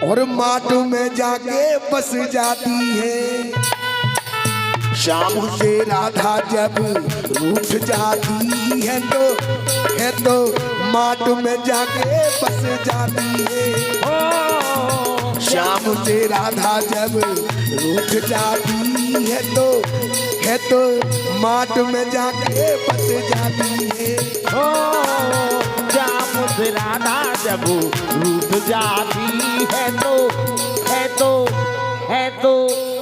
और माट में जाके बस जाती है। शाम से राधा जब रूठ जाती है तो माट में जाके बस जाती है। शाम से राधा जब रूठ जाती है तो माट में जाके बस जाती है। शाम से राधा जब रूठ जाती है तो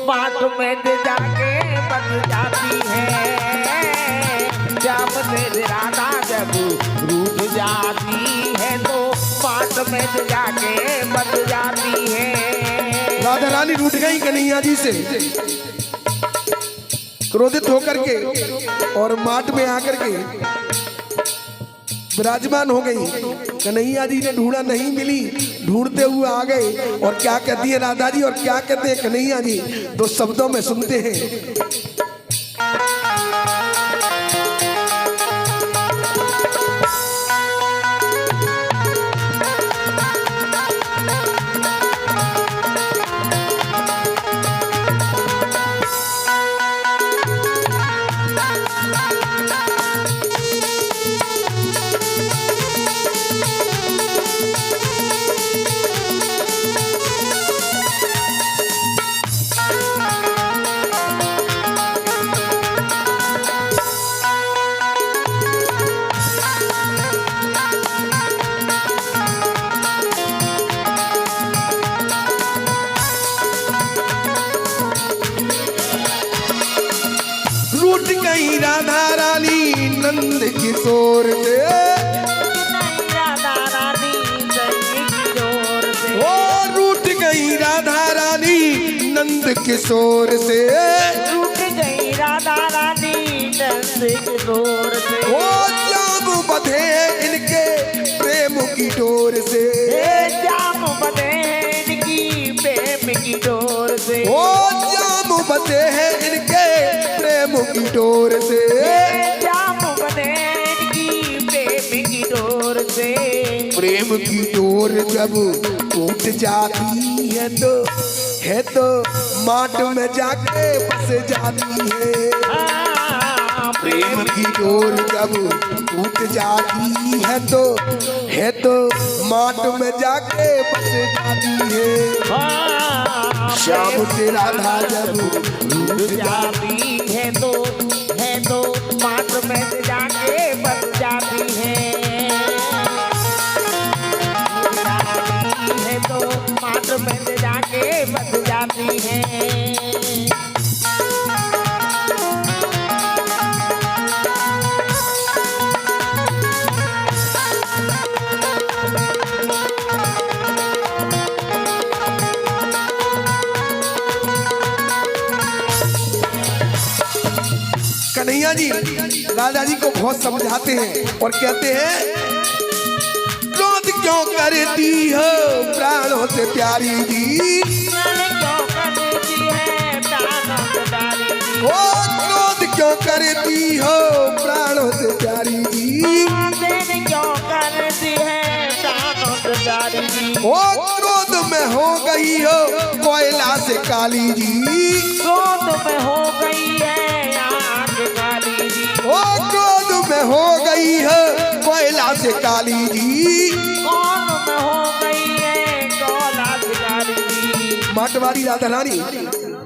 माट में जाके बस जाती है। शाम से राधा जब रूठ जाती है तो माट में जाके बस जाती है। राधा रानी रूठ गई कन्हैया जी से, क्रोधित होकर के और माट में आकर के विराजमान हो गई। कन्हैया जी ने ढूंढा, नहीं मिली, ढूंढते हुए आ गए। और क्या कहती है राधा जी और क्या कहते हैं कन्हैया जी, दो शब्दों में सुनते हैं। रूठ गई राधा रानी नंद किशोर से, राधा रानी किशोर से। ओ रूठ गई राधा रानी नंद किशोर से, रूठ गई राधा रानी नंद किशोर से। ओ जाम बंधे इनके प्रेम की डोर से, जाम बंधे इनकी प्रेम की डोर से। ओ जाम बंधे हैं इनके प्रेम की डोर से, जाम बंधे इनकी प्रेम की डोर से। प्रेम की डोर जब टूट जाती है तो माट में जाके बस जाती है। प्रेम की डोर जब टूट जाती है तो माट में जाके बस जाती है। श्याम से राधा जब रूठ जाती है तो माट में जाके बस जाती है। तो माट में जाके बस जाती है। कन्हैया जी राधा जी को बहुत समझाते हैं और कहते हैं, क्रोध क्यों करती हो प्राणों से प्यारी जी, ओ क्रोध क्यों करती हो प्राणों से प्यारी जी, ओ क्रोध में हो गई हो कोयला से काली जी, क्रोध में हो गई है आग काली जी। ओ क्रोध में हो गई है कोयला से काली जी, क्रोध में हो गई है कोयला से काली जी। माटवारी राधा रानी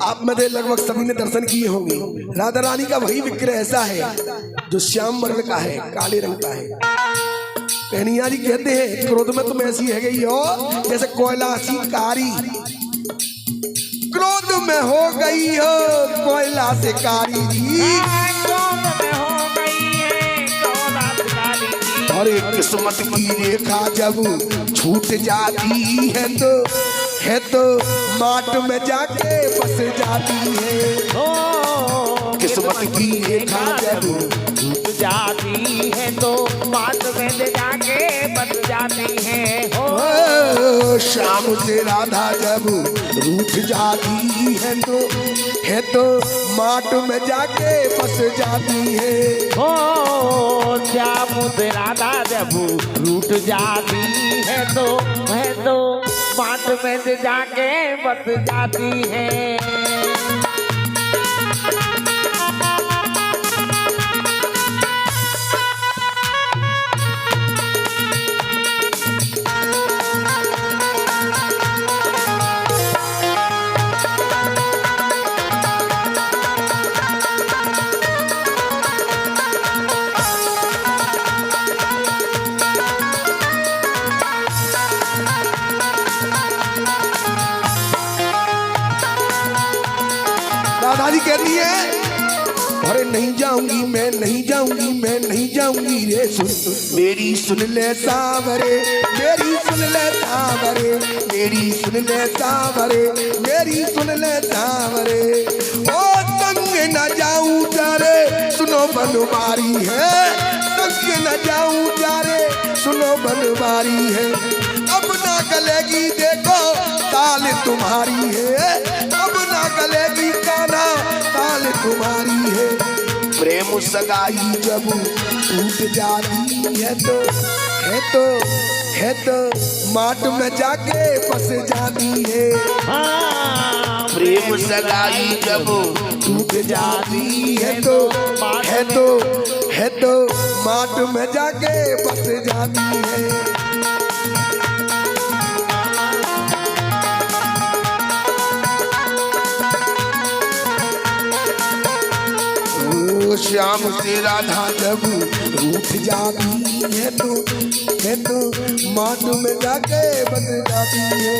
आप में लगभग सभी ने दर्शन किए होंगे। राधा रानी का वही विग्रह ऐसा है जो श्याम वर्ण का है, काले रंग का है। कन्हैया जी कहते हैं, क्रोध में तुम ऐसी है गई हो जैसे कोयला सी कारी, क्रोध में हो गई हो कोयला से कारी जी, क्रोध में हो गई है कोयला से काली जी। और एक किस्मत की रेखा जब छूट जाती है तो माट में जाके बस जाती है। किस्मत की रेखा जब छूट जाती है तो माट में जाके बस जाती है। ओ शाम से राधा जब रूठ जाती है तो माट में जाके बस जाती है। ओ श्याम से राधा जब रूठ जाती है तो माट में से जाके बस जाती है। राधा जी कहती है अरे नहीं जाऊंगी मैं, नहीं जाऊंगी मैं, नहीं जाऊंगी रे, सुन मेरी सुन ले सावरे, मेरी सुन ले सावरे, मेरी सुन ले सावरे, मेरी सुन ले सावरे। ओ संग न जाऊं जारे सुनो बनवारी है, संग न जाऊं जारे सुनो बनवारी है। अब ना गलेगी देखो ताल तुम्हारी है, अब ना गलेगी काना ताल तुम्हारी है। प्रेम सगाई जब टूट जाती है तो माट में जाके बस जाती है। हाँ, प्रेम सगाई जब टूट जाती है तो माट में जाके बस जाती है। श्याम से राधा जब रूठ जाती है तो माट में जाके बस जाती है।